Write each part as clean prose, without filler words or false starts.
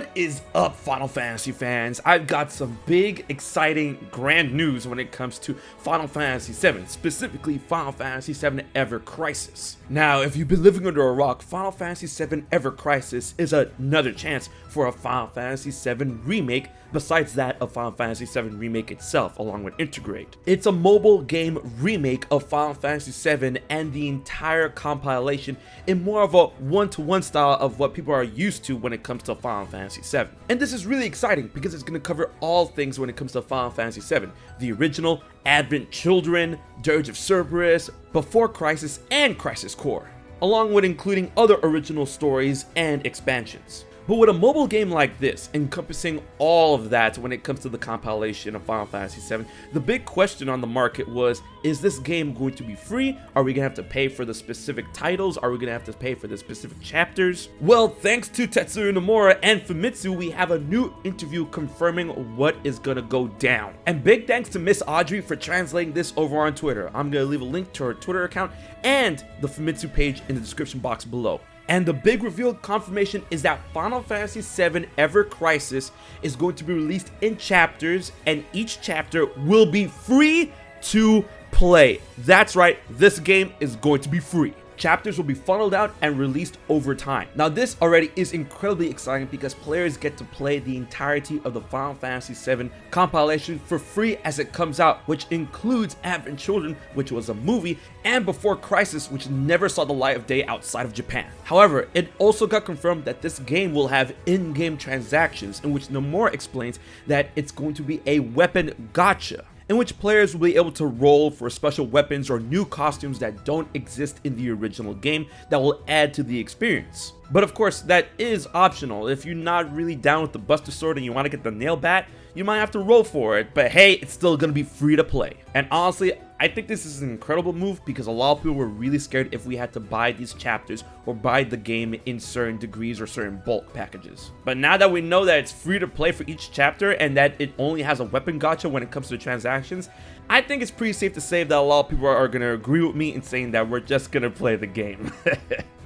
What is up, Final Fantasy fans? I've got some big, exciting, grand news when it comes to Final Fantasy VII, specifically Final Fantasy VII Ever Crisis. Now, if you've been living under a rock, Final Fantasy VII Ever Crisis is another chance for a Final Fantasy VII remake besides that of Final Fantasy VII Remake itself, along with Integrate. It's a mobile game remake of Final Fantasy VII and the entire compilation in more of a one-to-one style of what people are used to when it comes to Final Fantasy VII. And this is really exciting because it's going to cover all things when it comes to Final Fantasy VII. The original, Advent Children, Dirge of Cerberus, Before Crisis, and Crisis Core, along with including other original stories and expansions. But with a mobile game like this, encompassing all of that when it comes to the compilation of Final Fantasy VII, the big question on the market was, is this game going to be free? Are we going to have to pay for the specific titles? Are we going to have to pay for the specific chapters? Well, thanks to Tetsuya Nomura and Famitsu, we have a new interview confirming what is going to go down. And big thanks to Miss Audrey for translating this over on Twitter. I'm going to leave a link to her Twitter account and the Famitsu page in the description box below. And the big reveal confirmation is that Final Fantasy VII Ever Crisis is going to be released in chapters, and each chapter will be free to play. That's right, this game is going to be free. Chapters will be funneled out and released over time. Now, this already is incredibly exciting because players get to play the entirety of the Final Fantasy VII compilation for free as it comes out, which includes Advent Children, which was a movie, and Before Crisis, which never saw the light of day outside of Japan. However, it also got confirmed that this game will have in-game transactions, in which Nomura explains that it's going to be a weapon gacha, in which players will be able to roll for special weapons or new costumes that don't exist in the original game that will add to the experience. But of course, that is optional. If you're not really down with the Buster Sword and you want to get the Nail Bat, you might have to roll for it, but hey, it's still going to be free to play. And honestly, I think this is an incredible move because a lot of people were really scared if we had to buy these chapters or buy the game in certain degrees or certain bulk packages. But now that we know that it's free to play for each chapter and that it only has a weapon gacha when it comes to transactions, I think it's pretty safe to say that a lot of people are going to agree with me in saying that we're just going to play the game.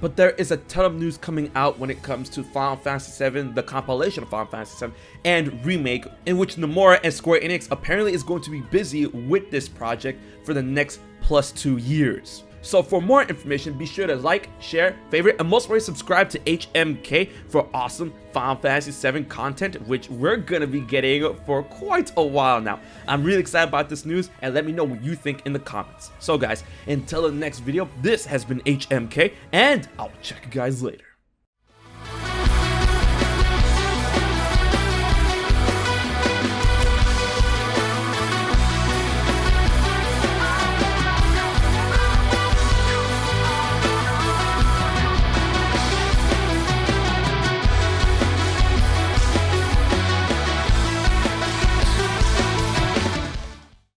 But there is a ton of news coming out when it comes to Final Fantasy VII, the compilation of Final Fantasy VII, and Remake, in which Nomura and Square Enix apparently is going to be busy with this project for the next +2 years. So for more information, be sure to like, share, favorite, and most importantly, subscribe to HMK for awesome Final Fantasy VII content, which we're gonna be getting for quite a while now. I'm really excited about this news, and let me know what you think in the comments. So guys, until the next video, this has been HMK, and I'll check you guys later.